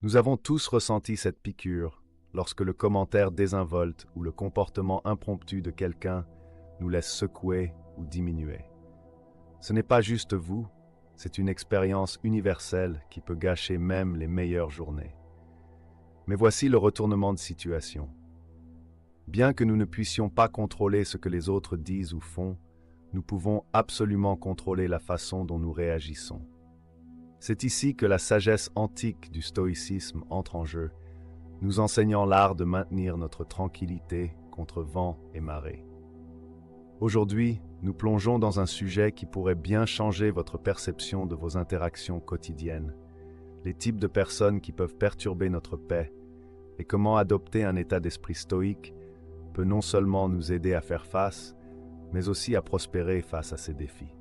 Nous avons tous ressenti cette piqûre lorsque le commentaire désinvolte ou le comportement impromptu de quelqu'un nous laisse secouer ou diminuer. Ce n'est pas juste vous, c'est une expérience universelle qui peut gâcher même les meilleures journées. Mais voici le retournement de situation. Bien que nous ne puissions pas contrôler ce que les autres disent ou font, nous pouvons absolument contrôler la façon dont nous réagissons. C'est ici que la sagesse antique du stoïcisme entre en jeu, nous enseignant l'art de maintenir notre tranquillité contre vent et marée. Aujourd'hui, nous plongeons dans un sujet qui pourrait bien changer votre perception de vos interactions quotidiennes, les types de personnes qui peuvent perturber notre paix, et comment adopter un état d'esprit stoïque peut non seulement nous aider à faire face, mais aussi à prospérer face à ces défis.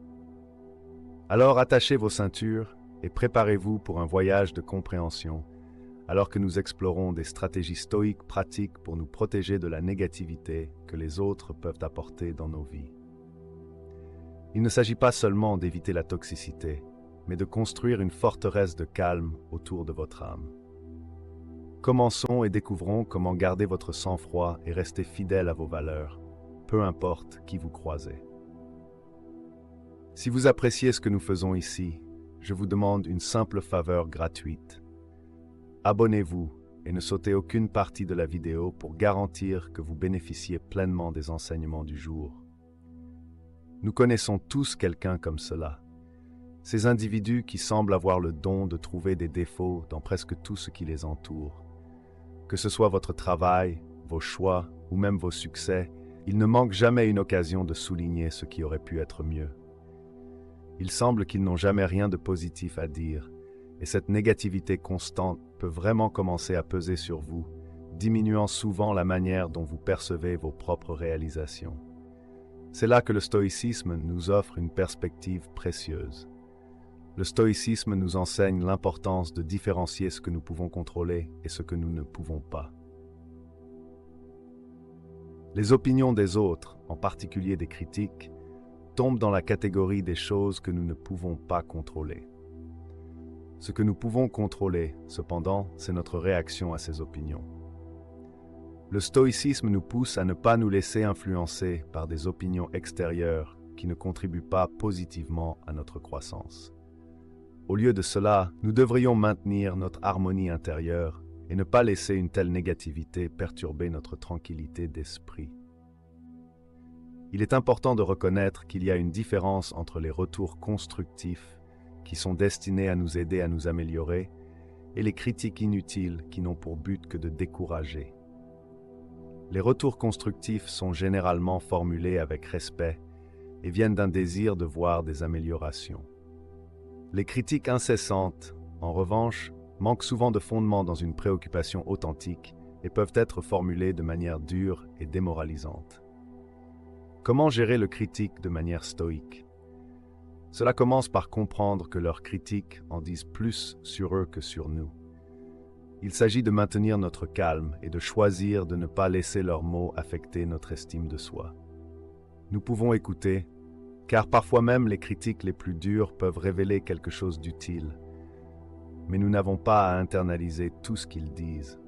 Alors attachez vos ceintures et préparez-vous pour un voyage de compréhension, alors que nous explorons des stratégies stoïques pratiques pour nous protéger de la négativité que les autres peuvent apporter dans nos vies. Il ne s'agit pas seulement d'éviter la toxicité, mais de construire une forteresse de calme autour de votre âme. Commençons et découvrons comment garder votre sang-froid et rester fidèle à vos valeurs, peu importe qui vous croisez. Si vous appréciez ce que nous faisons ici, je vous demande une simple faveur gratuite. Abonnez-vous et ne sautez aucune partie de la vidéo pour garantir que vous bénéficiez pleinement des enseignements du jour. Nous connaissons tous quelqu'un comme cela. Ces individus qui semblent avoir le don de trouver des défauts dans presque tout ce qui les entoure. Que ce soit votre travail, vos choix ou même vos succès, il ne manque jamais une occasion de souligner ce qui aurait pu être mieux. Il semble qu'ils n'ont jamais rien de positif à dire, et cette négativité constante peut vraiment commencer à peser sur vous, diminuant souvent la manière dont vous percevez vos propres réalisations. C'est là que le stoïcisme nous offre une perspective précieuse. Le stoïcisme nous enseigne l'importance de différencier ce que nous pouvons contrôler et ce que nous ne pouvons pas. Les opinions des autres, en particulier des critiques, tombent dans la catégorie des choses que nous ne pouvons pas contrôler. Ce que nous pouvons contrôler, cependant, c'est notre réaction à ces opinions. Le stoïcisme nous pousse à ne pas nous laisser influencer par des opinions extérieures qui ne contribuent pas positivement à notre croissance. Au lieu de cela, nous devrions maintenir notre harmonie intérieure et ne pas laisser une telle négativité perturber notre tranquillité d'esprit. Il est important de reconnaître qu'il y a une différence entre les retours constructifs qui sont destinés à nous aider à nous améliorer et les critiques inutiles qui n'ont pour but que de décourager. Les retours constructifs sont généralement formulés avec respect et viennent d'un désir de voir des améliorations. Les critiques incessantes, en revanche, manquent souvent de fondement dans une préoccupation authentique et peuvent être formulées de manière dure et démoralisante. Comment gérer le critique de manière stoïque? Cela commence par comprendre que leurs critiques en disent plus sur eux que sur nous. Il s'agit de maintenir notre calme et de choisir de ne pas laisser leurs mots affecter notre estime de soi. Nous pouvons écouter, car parfois même les critiques les plus dures peuvent révéler quelque chose d'utile. Mais nous n'avons pas à internaliser tout ce qu'ils disent.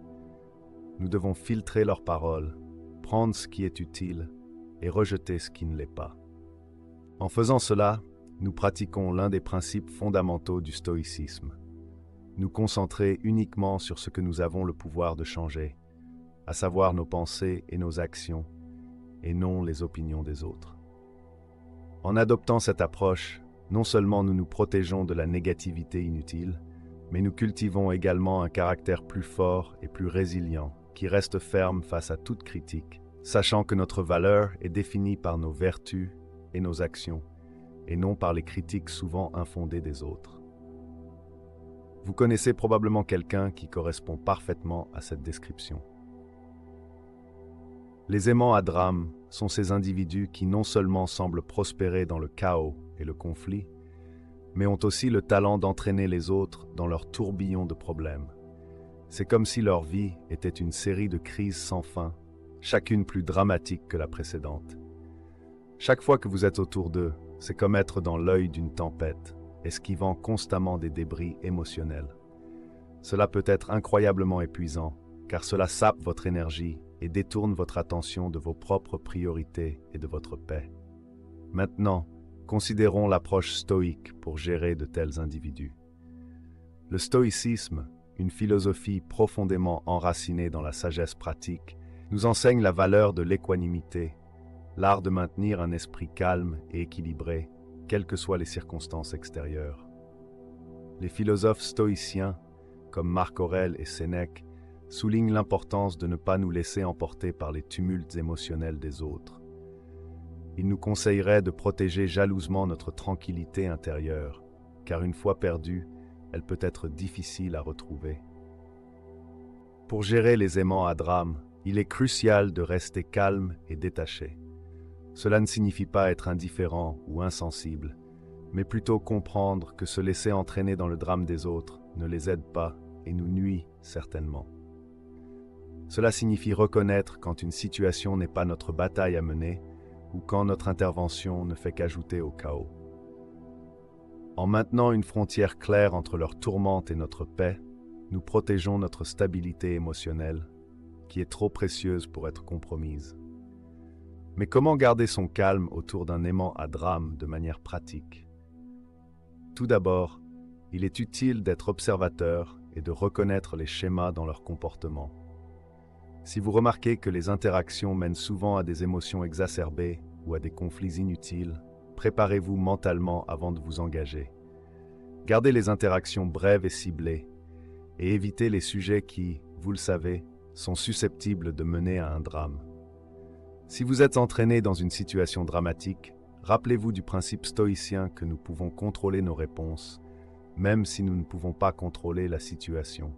Nous devons filtrer leurs paroles, prendre ce qui est utile et rejeter ce qui ne l'est pas. En faisant cela, nous pratiquons l'un des principes fondamentaux du stoïcisme. Nous concentrer uniquement sur ce que nous avons le pouvoir de changer, à savoir nos pensées et nos actions, et non les opinions des autres. En adoptant cette approche, non seulement nous nous protégeons de la négativité inutile, mais nous cultivons également un caractère plus fort et plus résilient, qui reste ferme face à toute critique, sachant que notre valeur est définie par nos vertus et nos actions, et non par les critiques souvent infondées des autres. Vous connaissez probablement quelqu'un qui correspond parfaitement à cette description. Les aimants à drame sont ces individus qui non seulement semblent prospérer dans le chaos et le conflit, mais ont aussi le talent d'entraîner les autres dans leur tourbillon de problèmes. C'est comme si leur vie était une série de crises sans fin, chacune plus dramatique que la précédente. Chaque fois que vous êtes autour d'eux, c'est comme être dans l'œil d'une tempête, esquivant constamment des débris émotionnels. Cela peut être incroyablement épuisant, car cela sape votre énergie et détourne votre attention de vos propres priorités et de votre paix. Maintenant, considérons l'approche stoïque pour gérer de tels individus. Le stoïcisme, une philosophie profondément enracinée dans la sagesse pratique, nous enseigne la valeur de l'équanimité, l'art de maintenir un esprit calme et équilibré, quelles que soient les circonstances extérieures. Les philosophes stoïciens, comme Marc Aurèle et Sénèque, soulignent l'importance de ne pas nous laisser emporter par les tumultes émotionnels des autres. Ils nous conseilleraient de protéger jalousement notre tranquillité intérieure, car une fois perdue, elle peut être difficile à retrouver. Pour gérer les aimants à drame, il est crucial de rester calme et détaché. Cela ne signifie pas être indifférent ou insensible, mais plutôt comprendre que se laisser entraîner dans le drame des autres ne les aide pas et nous nuit certainement. Cela signifie reconnaître quand une situation n'est pas notre bataille à mener ou quand notre intervention ne fait qu'ajouter au chaos. En maintenant une frontière claire entre leur tourmente et notre paix, nous protégeons notre stabilité émotionnelle, qui est trop précieuse pour être compromise. Mais comment garder son calme autour d'un aimant à drame de manière pratique? Tout d'abord, il est utile d'être observateur et de reconnaître les schémas dans leur comportement. Si vous remarquez que les interactions mènent souvent à des émotions exacerbées ou à des conflits inutiles, préparez-vous mentalement avant de vous engager. Gardez les interactions brèves et ciblées et évitez les sujets qui, vous le savez, sont susceptibles de mener à un drame. Si vous êtes entraîné dans une situation dramatique, rappelez-vous du principe stoïcien que nous pouvons contrôler nos réponses, même si nous ne pouvons pas contrôler la situation.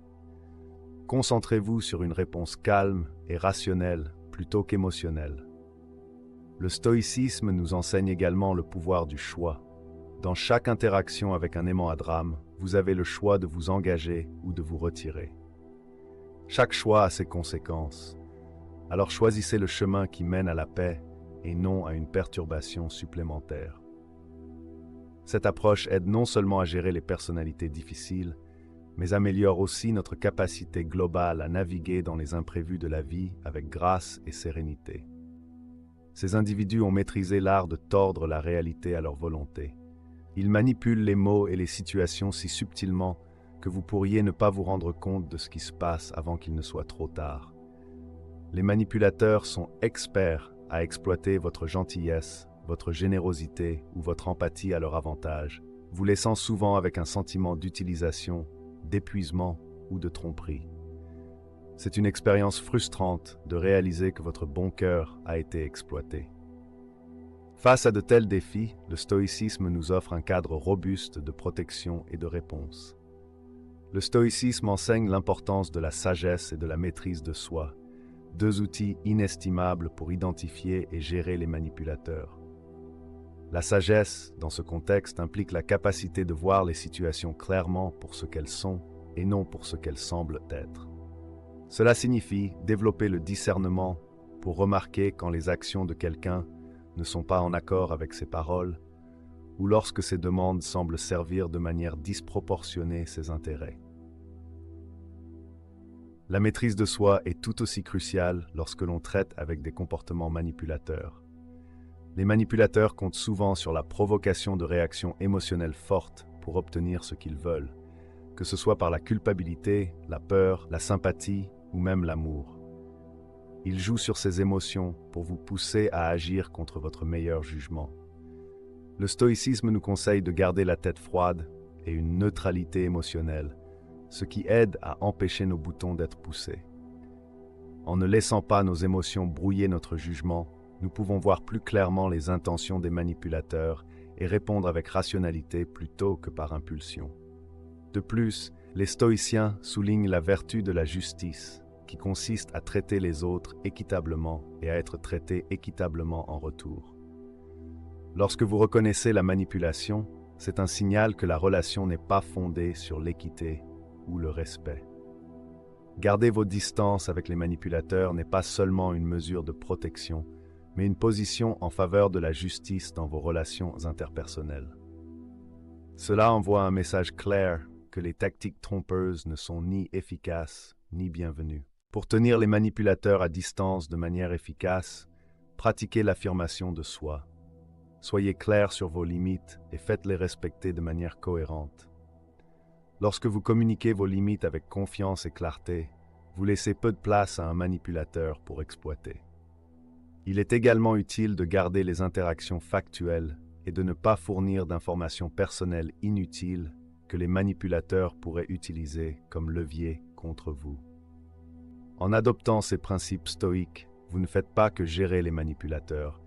Concentrez-vous sur une réponse calme et rationnelle plutôt qu'émotionnelle. Le stoïcisme nous enseigne également le pouvoir du choix. Dans chaque interaction avec un aimant à drame, vous avez le choix de vous engager ou de vous retirer. Chaque choix a ses conséquences. Alors choisissez le chemin qui mène à la paix et non à une perturbation supplémentaire. Cette approche aide non seulement à gérer les personnalités difficiles, mais améliore aussi notre capacité globale à naviguer dans les imprévus de la vie avec grâce et sérénité. Ces individus ont maîtrisé l'art de tordre la réalité à leur volonté. Ils manipulent les mots et les situations si subtilement que vous pourriez ne pas vous rendre compte de ce qui se passe avant qu'il ne soit trop tard. Les manipulateurs sont experts à exploiter votre gentillesse, votre générosité ou votre empathie à leur avantage, vous laissant souvent avec un sentiment d'utilisation, d'épuisement ou de tromperie. C'est une expérience frustrante de réaliser que votre bon cœur a été exploité. Face à de tels défis, le stoïcisme nous offre un cadre robuste de protection et de réponse. Le stoïcisme enseigne l'importance de la sagesse et de la maîtrise de soi, deux outils inestimables pour identifier et gérer les manipulateurs. La sagesse, dans ce contexte, implique la capacité de voir les situations clairement pour ce qu'elles sont et non pour ce qu'elles semblent être. Cela signifie développer le discernement pour remarquer quand les actions de quelqu'un ne sont pas en accord avec ses paroles ou lorsque ses demandes semblent servir de manière disproportionnée ses intérêts. La maîtrise de soi est tout aussi cruciale lorsque l'on traite avec des comportements manipulateurs. Les manipulateurs comptent souvent sur la provocation de réactions émotionnelles fortes pour obtenir ce qu'ils veulent, que ce soit par la culpabilité, la peur, la sympathie ou même l'amour. Ils jouent sur ces émotions pour vous pousser à agir contre votre meilleur jugement. Le stoïcisme nous conseille de garder la tête froide et une neutralité émotionnelle, ce qui aide à empêcher nos boutons d'être poussés. En ne laissant pas nos émotions brouiller notre jugement, nous pouvons voir plus clairement les intentions des manipulateurs et répondre avec rationalité plutôt que par impulsion. De plus, les stoïciens soulignent la vertu de la justice, qui consiste à traiter les autres équitablement et à être traités équitablement en retour. Lorsque vous reconnaissez la manipulation, c'est un signal que la relation n'est pas fondée sur l'équité ou le respect. Garder vos distances avec les manipulateurs n'est pas seulement une mesure de protection, mais une position en faveur de la justice dans vos relations interpersonnelles. Cela envoie un message clair que les tactiques trompeuses ne sont ni efficaces ni bienvenues. Pour tenir les manipulateurs à distance de manière efficace, pratiquez l'affirmation de soi. Soyez clair sur vos limites et faites-les respecter de manière cohérente. Lorsque vous communiquez vos limites avec confiance et clarté, vous laissez peu de place à un manipulateur pour exploiter. Il est également utile de garder les interactions factuelles et de ne pas fournir d'informations personnelles inutiles que les manipulateurs pourraient utiliser comme levier contre vous. En adoptant ces principes stoïques, vous ne faites pas que gérer les manipulateurs,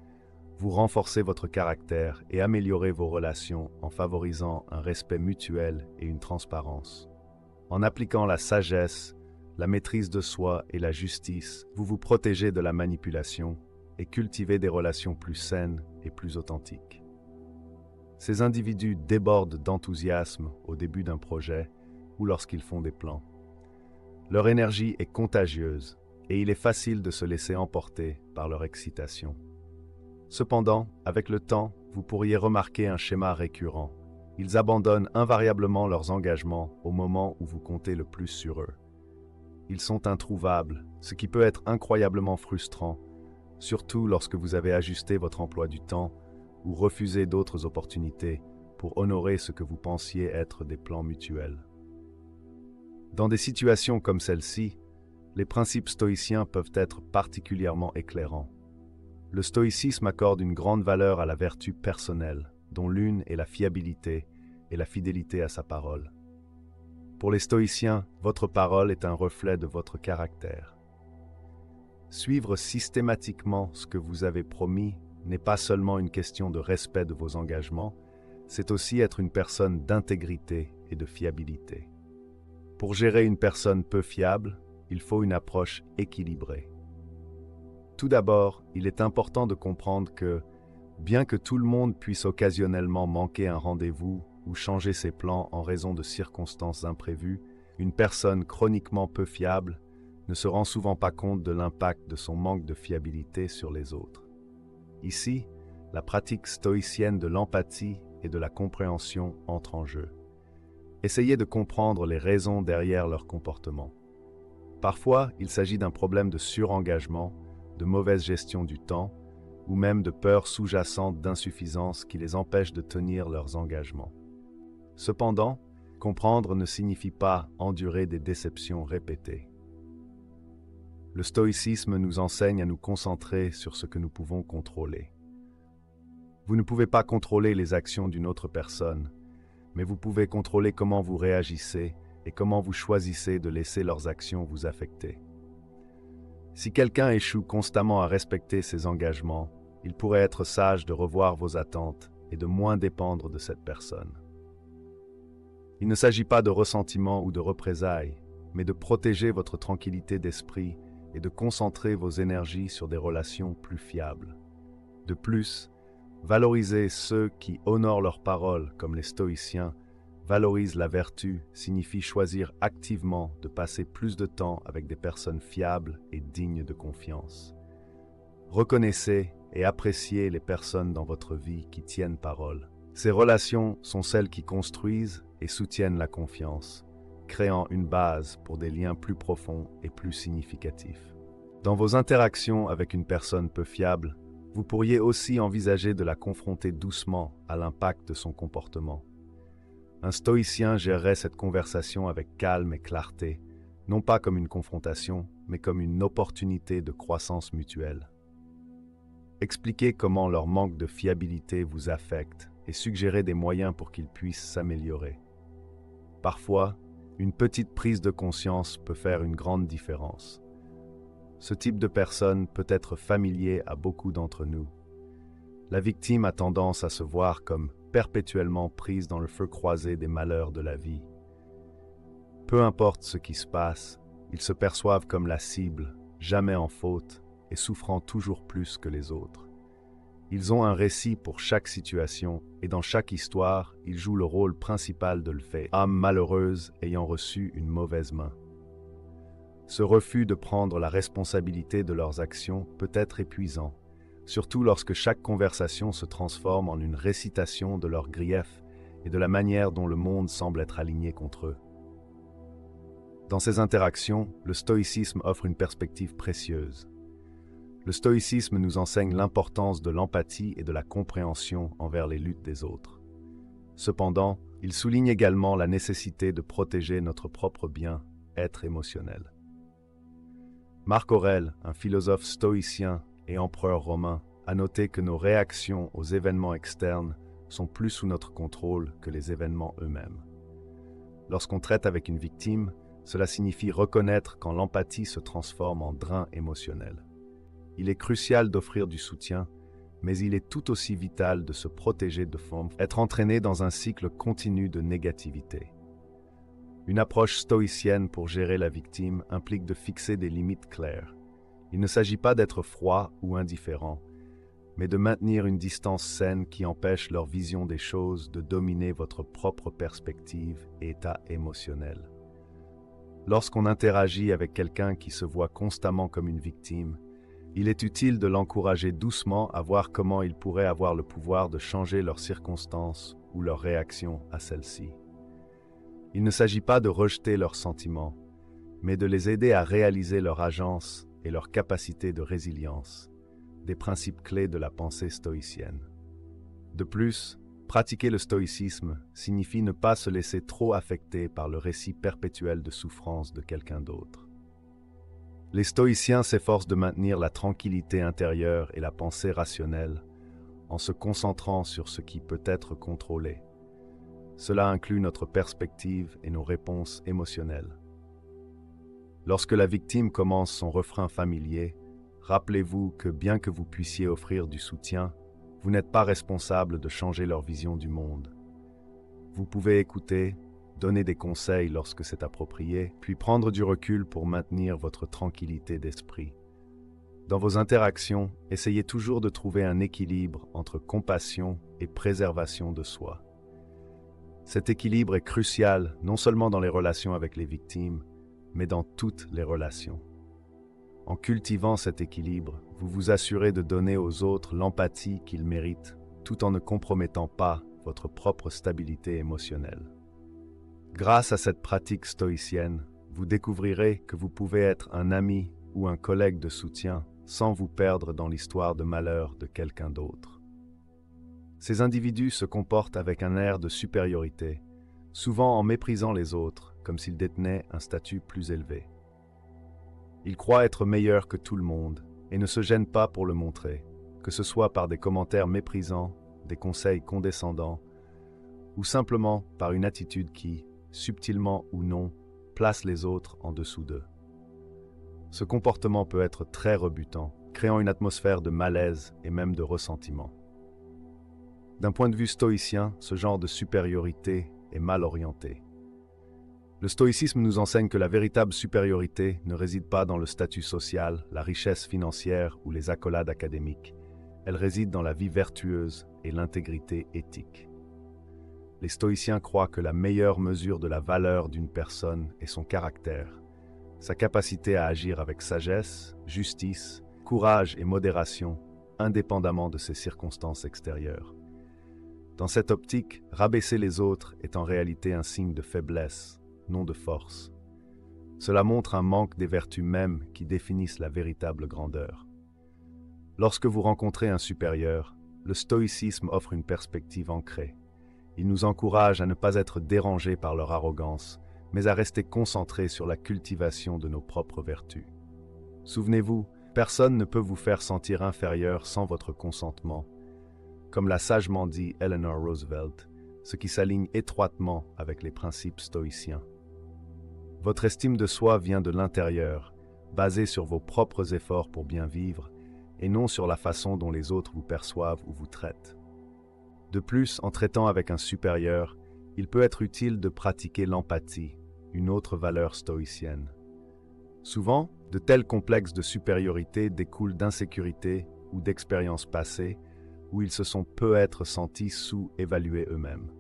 vous renforcez votre caractère et améliorez vos relations en favorisant un respect mutuel et une transparence. En appliquant la sagesse, la maîtrise de soi et la justice, vous vous protégez de la manipulation et cultivez des relations plus saines et plus authentiques. Ces individus débordent d'enthousiasme au début d'un projet ou lorsqu'ils font des plans. Leur énergie est contagieuse et il est facile de se laisser emporter par leur excitation. Cependant, avec le temps, vous pourriez remarquer un schéma récurrent. Ils abandonnent invariablement leurs engagements au moment où vous comptez le plus sur eux. Ils sont introuvables, ce qui peut être incroyablement frustrant, surtout lorsque vous avez ajusté votre emploi du temps ou refusé d'autres opportunités pour honorer ce que vous pensiez être des plans mutuels. Dans des situations comme celle-ci, les principes stoïciens peuvent être particulièrement éclairants. Le stoïcisme accorde une grande valeur à la vertu personnelle, dont l'une est la fiabilité et la fidélité à sa parole. Pour les stoïciens, votre parole est un reflet de votre caractère. Suivre systématiquement ce que vous avez promis n'est pas seulement une question de respect de vos engagements, c'est aussi être une personne d'intégrité et de fiabilité. Pour gérer une personne peu fiable, il faut une approche équilibrée. Tout d'abord, il est important de comprendre que, bien que tout le monde puisse occasionnellement manquer un rendez-vous ou changer ses plans en raison de circonstances imprévues, une personne chroniquement peu fiable ne se rend souvent pas compte de l'impact de son manque de fiabilité sur les autres. Ici, la pratique stoïcienne de l'empathie et de la compréhension entre en jeu. Essayez de comprendre les raisons derrière leur comportement. Parfois, il s'agit d'un problème de surengagement, de mauvaise gestion du temps, ou même de peurs sous-jacentes d'insuffisance qui les empêchent de tenir leurs engagements. Cependant, comprendre ne signifie pas endurer des déceptions répétées. Le stoïcisme nous enseigne à nous concentrer sur ce que nous pouvons contrôler. Vous ne pouvez pas contrôler les actions d'une autre personne, mais vous pouvez contrôler comment vous réagissez et comment vous choisissez de laisser leurs actions vous affecter. Si quelqu'un échoue constamment à respecter ses engagements, il pourrait être sage de revoir vos attentes et de moins dépendre de cette personne. Il ne s'agit pas de ressentiment ou de représailles, mais de protéger votre tranquillité d'esprit et de concentrer vos énergies sur des relations plus fiables. De plus, valoriser ceux qui honorent leurs paroles, comme les stoïciens, valorisent la vertu, signifie choisir activement de passer plus de temps avec des personnes fiables et dignes de confiance. Reconnaissez et appréciez les personnes dans votre vie qui tiennent parole. Ces relations sont celles qui construisent et soutiennent la confiance, créant une base pour des liens plus profonds et plus significatifs. Dans vos interactions avec une personne peu fiable, vous pourriez aussi envisager de la confronter doucement à l'impact de son comportement. Un stoïcien gérerait cette conversation avec calme et clarté, non pas comme une confrontation, mais comme une opportunité de croissance mutuelle. Expliquez comment leur manque de fiabilité vous affecte et suggérez des moyens pour qu'ils puissent s'améliorer. Parfois, une petite prise de conscience peut faire une grande différence. Ce type de personne peut être familier à beaucoup d'entre nous. La victime a tendance à se voir comme perpétuellement prise dans le feu croisé des malheurs de la vie. Peu importe ce qui se passe, ils se perçoivent comme la cible, jamais en faute et souffrant toujours plus que les autres. Ils ont un récit pour chaque situation et dans chaque histoire, ils jouent le rôle principal de le fait, âme malheureuse ayant reçu une mauvaise main. Ce refus de prendre la responsabilité de leurs actions peut être épuisant, surtout lorsque chaque conversation se transforme en une récitation de leurs griefs et de la manière dont le monde semble être aligné contre eux. Dans ces interactions, le stoïcisme offre une perspective précieuse. Le stoïcisme nous enseigne l'importance de l'empathie et de la compréhension envers les luttes des autres. Cependant, il souligne également la nécessité de protéger notre propre bien-être émotionnel. Marc Aurèle, un philosophe stoïcien et empereur romain, a noté que nos réactions aux événements externes sont plus sous notre contrôle que les événements eux-mêmes. Lorsqu'on traite avec une victime, cela signifie reconnaître quand l'empathie se transforme en drain émotionnel. Il est crucial d'offrir du soutien, mais il est tout aussi vital de se protéger de être entraîné dans un cycle continu de négativité. Une approche stoïcienne pour gérer la victime implique de fixer des limites claires. Il ne s'agit pas d'être froid ou indifférent, mais de maintenir une distance saine qui empêche leur vision des choses de dominer votre propre perspective et état émotionnel. Lorsqu'on interagit avec quelqu'un qui se voit constamment comme une victime, il est utile de l'encourager doucement à voir comment il pourrait avoir le pouvoir de changer leurs circonstances ou leurs réactions à celles-ci. Il ne s'agit pas de rejeter leurs sentiments, mais de les aider à réaliser leur agence et leur capacité de résilience, des principes clés de la pensée stoïcienne. De plus, pratiquer le stoïcisme signifie ne pas se laisser trop affecter par le récit perpétuel de souffrance de quelqu'un d'autre. Les stoïciens s'efforcent de maintenir la tranquillité intérieure et la pensée rationnelle en se concentrant sur ce qui peut être contrôlé. Cela inclut notre perspective et nos réponses émotionnelles. Lorsque la victime commence son refrain familier, rappelez-vous que bien que vous puissiez offrir du soutien, vous n'êtes pas responsable de changer leur vision du monde. Vous pouvez écouter, donner des conseils lorsque c'est approprié, puis prendre du recul pour maintenir votre tranquillité d'esprit. Dans vos interactions, essayez toujours de trouver un équilibre entre compassion et préservation de soi. Cet équilibre est crucial non seulement dans les relations avec les victimes, mais dans toutes les relations. En cultivant cet équilibre, vous vous assurez de donner aux autres l'empathie qu'ils méritent, tout en ne compromettant pas votre propre stabilité émotionnelle. Grâce à cette pratique stoïcienne, vous découvrirez que vous pouvez être un ami ou un collègue de soutien sans vous perdre dans l'histoire de malheur de quelqu'un d'autre. Ces individus se comportent avec un air de supériorité, souvent en méprisant les autres, comme s'ils détenaient un statut plus élevé. Ils croient être meilleurs que tout le monde et ne se gênent pas pour le montrer, que ce soit par des commentaires méprisants, des conseils condescendants, ou simplement par une attitude qui, subtilement ou non, place les autres en dessous d'eux. Ce comportement peut être très rebutant, créant une atmosphère de malaise et même de ressentiment. D'un point de vue stoïcien, ce genre de supériorité est mal orienté. Le stoïcisme nous enseigne que la véritable supériorité ne réside pas dans le statut social, la richesse financière ou les accolades académiques. Elle réside dans la vie vertueuse et l'intégrité éthique. Les stoïciens croient que la meilleure mesure de la valeur d'une personne est son caractère, sa capacité à agir avec sagesse, justice, courage et modération, indépendamment de ses circonstances extérieures. Dans cette optique, rabaisser les autres est en réalité un signe de faiblesse, non de force. Cela montre un manque des vertus mêmes qui définissent la véritable grandeur. Lorsque vous rencontrez un supérieur, le stoïcisme offre une perspective ancrée. Il nous encourage à ne pas être dérangés par leur arrogance, mais à rester concentrés sur la cultivation de nos propres vertus. Souvenez-vous, personne ne peut vous faire sentir inférieur sans votre consentement. Comme l'a sagement dit Eleanor Roosevelt, ce qui s'aligne étroitement avec les principes stoïciens. Votre estime de soi vient de l'intérieur, basée sur vos propres efforts pour bien vivre, et non sur la façon dont les autres vous perçoivent ou vous traitent. De plus, en traitant avec un supérieur, il peut être utile de pratiquer l'empathie, une autre valeur stoïcienne. Souvent, de tels complexes de supériorité découlent d'insécurité ou d'expériences passées où ils se sont peut-être sentis sous-évalués eux-mêmes.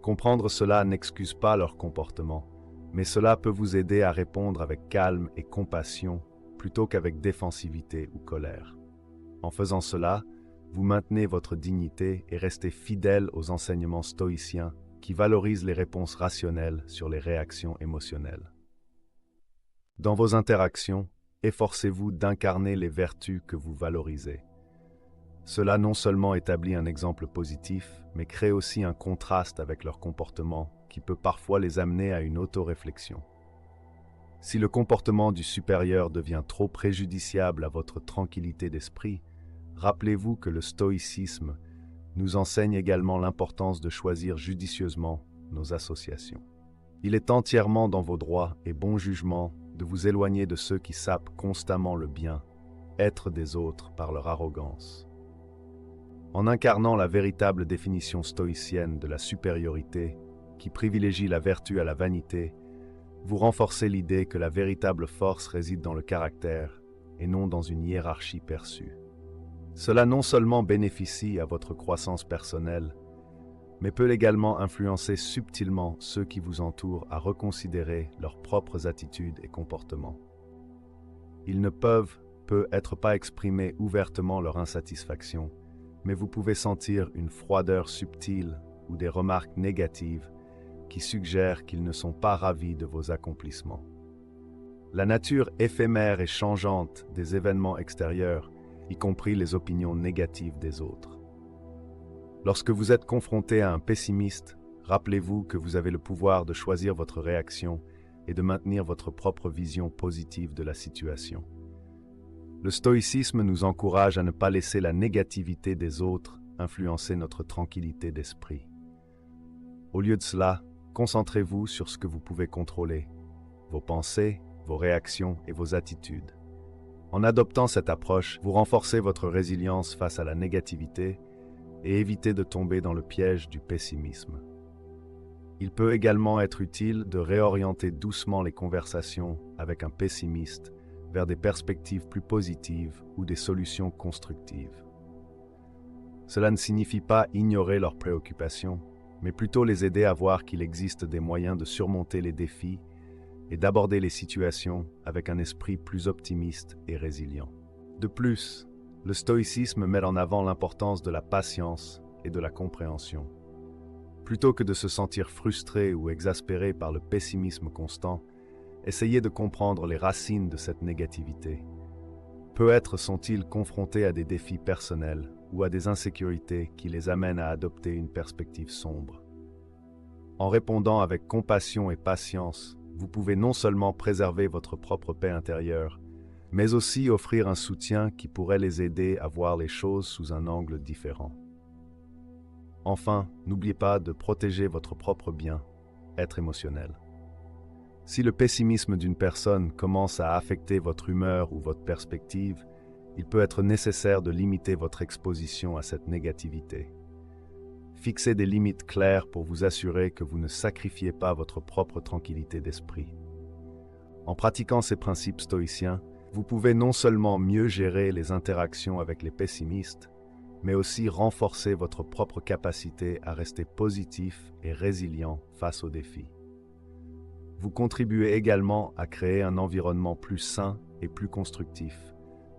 Comprendre cela n'excuse pas leur comportement, mais cela peut vous aider à répondre avec calme et compassion plutôt qu'avec défensivité ou colère. En faisant cela, vous maintenez votre dignité et restez fidèle aux enseignements stoïciens qui valorisent les réponses rationnelles sur les réactions émotionnelles. Dans vos interactions, efforcez-vous d'incarner les vertus que vous valorisez. Cela non seulement établit un exemple positif, mais crée aussi un contraste avec leur comportement qui peut parfois les amener à une autoréflexion. Si le comportement du supérieur devient trop préjudiciable à votre tranquillité d'esprit, rappelez-vous que le stoïcisme nous enseigne également l'importance de choisir judicieusement nos associations. Il est entièrement dans vos droits et bons jugements de vous éloigner de ceux qui sapent constamment le bien-être des autres par leur arrogance. En incarnant la véritable définition stoïcienne de la supériorité, qui privilégie la vertu à la vanité, vous renforcez l'idée que la véritable force réside dans le caractère et non dans une hiérarchie perçue. Cela non seulement bénéficie à votre croissance personnelle, mais peut également influencer subtilement ceux qui vous entourent à reconsidérer leurs propres attitudes et comportements. Ils ne peuvent peut-être pas exprimer ouvertement leur insatisfaction, mais vous pouvez sentir une froideur subtile ou des remarques négatives qui suggèrent qu'ils ne sont pas ravis de vos accomplissements. La nature éphémère et changeante des événements extérieurs, y compris les opinions négatives des autres. Lorsque vous êtes confronté à un pessimiste, rappelez-vous que vous avez le pouvoir de choisir votre réaction et de maintenir votre propre vision positive de la situation. Le stoïcisme nous encourage à ne pas laisser la négativité des autres influencer notre tranquillité d'esprit. Au lieu de cela, concentrez-vous sur ce que vous pouvez contrôler, vos pensées, vos réactions et vos attitudes. En adoptant cette approche, vous renforcez votre résilience face à la négativité et évitez de tomber dans le piège du pessimisme. Il peut également être utile de réorienter doucement les conversations avec un pessimiste vers des perspectives plus positives ou des solutions constructives. Cela ne signifie pas ignorer leurs préoccupations, mais plutôt les aider à voir qu'il existe des moyens de surmonter les défis et d'aborder les situations avec un esprit plus optimiste et résilient. De plus, le stoïcisme met en avant l'importance de la patience et de la compréhension. Plutôt que de se sentir frustré ou exaspéré par le pessimisme constant, essayez de comprendre les racines de cette négativité. Peut-être sont-ils confrontés à des défis personnels ou à des insécurités qui les amènent à adopter une perspective sombre. En répondant avec compassion et patience, vous pouvez non seulement préserver votre propre paix intérieure, mais aussi offrir un soutien qui pourrait les aider à voir les choses sous un angle différent. Enfin, n'oubliez pas de protéger votre propre bien-être émotionnel. Si le pessimisme d'une personne commence à affecter votre humeur ou votre perspective, il peut être nécessaire de limiter votre exposition à cette négativité. Fixez des limites claires pour vous assurer que vous ne sacrifiez pas votre propre tranquillité d'esprit. En pratiquant ces principes stoïciens, vous pouvez non seulement mieux gérer les interactions avec les pessimistes, mais aussi renforcer votre propre capacité à rester positif et résilient face aux défis. Vous contribuez également à créer un environnement plus sain et plus constructif,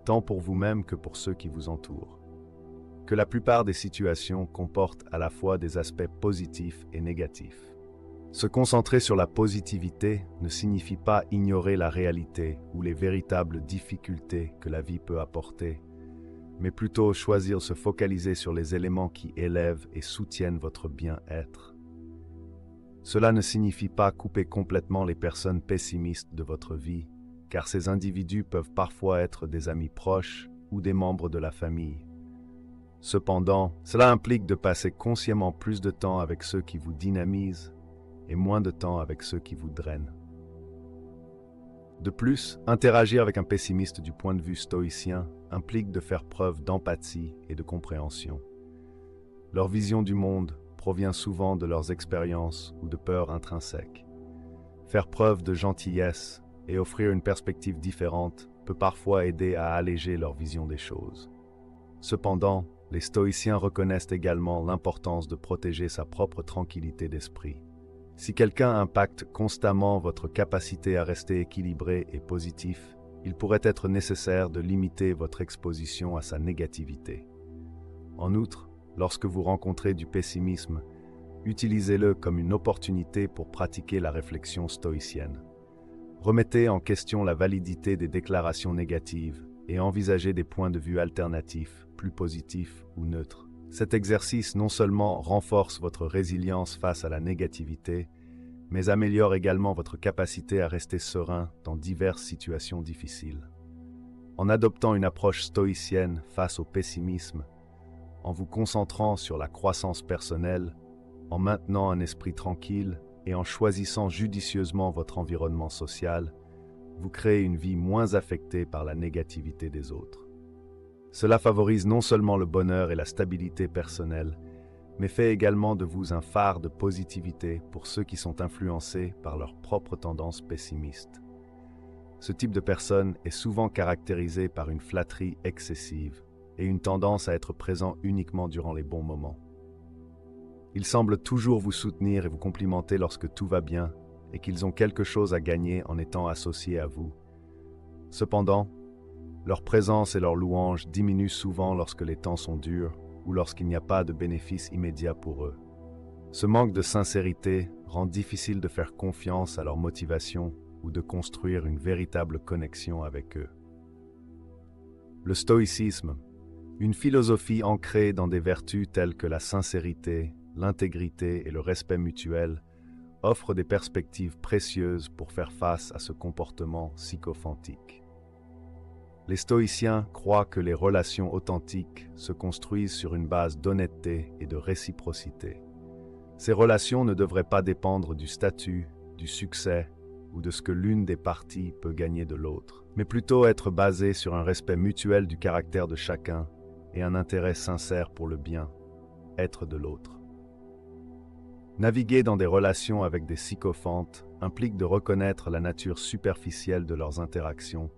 tant pour vous-même que pour ceux qui vous entourent. Que la plupart des situations comportent à la fois des aspects positifs et négatifs. Se concentrer sur la positivité ne signifie pas ignorer la réalité ou les véritables difficultés que la vie peut apporter, mais plutôt choisir de se focaliser sur les éléments qui élèvent et soutiennent votre bien-être. Cela ne signifie pas couper complètement les personnes pessimistes de votre vie, car ces individus peuvent parfois être des amis proches ou des membres de la famille. Cependant, cela implique de passer consciemment plus de temps avec ceux qui vous dynamisent et moins de temps avec ceux qui vous drainent. De plus, interagir avec un pessimiste du point de vue stoïcien implique de faire preuve d'empathie et de compréhension. Leur vision du monde provient souvent de leurs expériences ou de peurs intrinsèques. Faire preuve de gentillesse et offrir une perspective différente peut parfois aider à alléger leur vision des choses. Cependant, les stoïciens reconnaissent également l'importance de protéger sa propre tranquillité d'esprit. Si quelqu'un impacte constamment votre capacité à rester équilibré et positif, il pourrait être nécessaire de limiter votre exposition à sa négativité. En outre, lorsque vous rencontrez du pessimisme, utilisez-le comme une opportunité pour pratiquer la réflexion stoïcienne. Remettez en question la validité des déclarations négatives et envisagez des points de vue alternatifs, plus positifs ou neutres. Cet exercice non seulement renforce votre résilience face à la négativité, mais améliore également votre capacité à rester serein dans diverses situations difficiles. En adoptant une approche stoïcienne face au pessimisme, en vous concentrant sur la croissance personnelle, en maintenant un esprit tranquille et en choisissant judicieusement votre environnement social, vous créez une vie moins affectée par la négativité des autres. Cela favorise non seulement le bonheur et la stabilité personnelle, mais fait également de vous un phare de positivité pour ceux qui sont influencés par leurs propres tendances pessimistes. Ce type de personne est souvent caractérisé par une flatterie excessive et une tendance à être présent uniquement durant les bons moments. Ils semblent toujours vous soutenir et vous complimenter lorsque tout va bien et qu'ils ont quelque chose à gagner en étant associés à vous. Cependant, leur présence et leur louange diminuent souvent lorsque les temps sont durs ou lorsqu'il n'y a pas de bénéfice immédiat pour eux. Ce manque de sincérité rend difficile de faire confiance à leur motivation ou de construire une véritable connexion avec eux. Le stoïcisme, une philosophie ancrée dans des vertus telles que la sincérité, l'intégrité et le respect mutuel, offre des perspectives précieuses pour faire face à ce comportement sycophantique. Les stoïciens croient que les relations authentiques se construisent sur une base d'honnêteté et de réciprocité. Ces relations ne devraient pas dépendre du statut, du succès ou de ce que l'une des parties peut gagner de l'autre, mais plutôt être basées sur un respect mutuel du caractère de chacun et un intérêt sincère pour le bien-être de l'autre. Naviguer dans des relations avec des sycophantes implique de reconnaître la nature superficielle de leurs interactions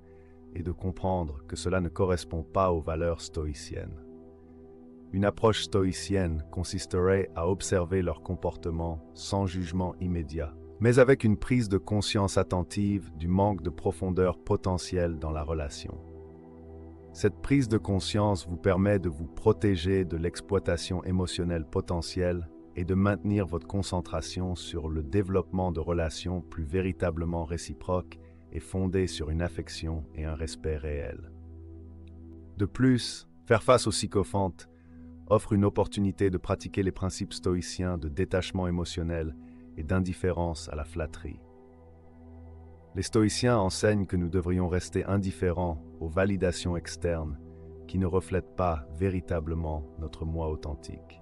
et de comprendre que cela ne correspond pas aux valeurs stoïciennes. Une approche stoïcienne consisterait à observer leur comportement sans jugement immédiat, mais avec une prise de conscience attentive du manque de profondeur potentielle dans la relation. Cette prise de conscience vous permet de vous protéger de l'exploitation émotionnelle potentielle et de maintenir votre concentration sur le développement de relations plus véritablement réciproques et fondées sur une affection et un respect réel. De plus, faire face aux sycophantes offre une opportunité de pratiquer les principes stoïciens de détachement émotionnel et d'indifférence à la flatterie. Les stoïciens enseignent que nous devrions rester indifférents aux validations externes qui ne reflètent pas véritablement notre moi authentique.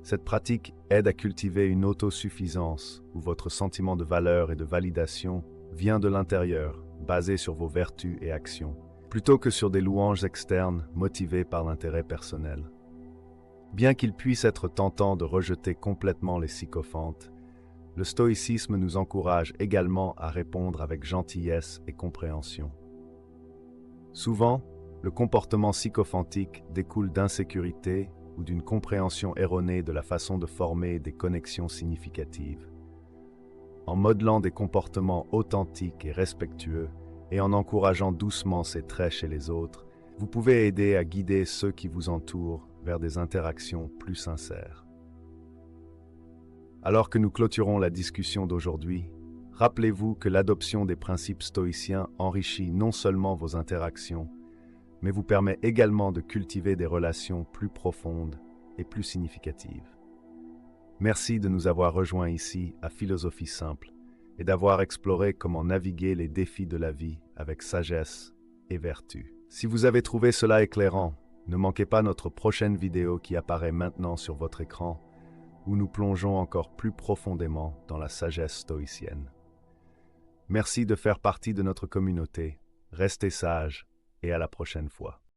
Cette pratique aide à cultiver une autosuffisance où votre sentiment de valeur et de validation vient de l'intérieur, basé sur vos vertus et actions, plutôt que sur des louanges externes motivées par l'intérêt personnel. Bien qu'il puisse être tentant de rejeter complètement les sycophantes, le stoïcisme nous encourage également à répondre avec gentillesse et compréhension. Souvent, le comportement sycophantique découle d'insécurité ou d'une compréhension erronée de la façon de former des connexions significatives. En modelant des comportements authentiques et respectueux, et en encourageant doucement ces traits chez les autres, vous pouvez aider à guider ceux qui vous entourent vers des interactions plus sincères. Alors que nous clôturons la discussion d'aujourd'hui, rappelez-vous que l'adoption des principes stoïciens enrichit non seulement vos interactions, mais vous permet également de cultiver des relations plus profondes et plus significatives. Merci de nous avoir rejoints ici à Philosophie Simple et d'avoir exploré comment naviguer les défis de la vie avec sagesse et vertu. Si vous avez trouvé cela éclairant, ne manquez pas notre prochaine vidéo qui apparaît maintenant sur votre écran, où nous plongeons encore plus profondément dans la sagesse stoïcienne. Merci de faire partie de notre communauté. Restez sages et à la prochaine fois.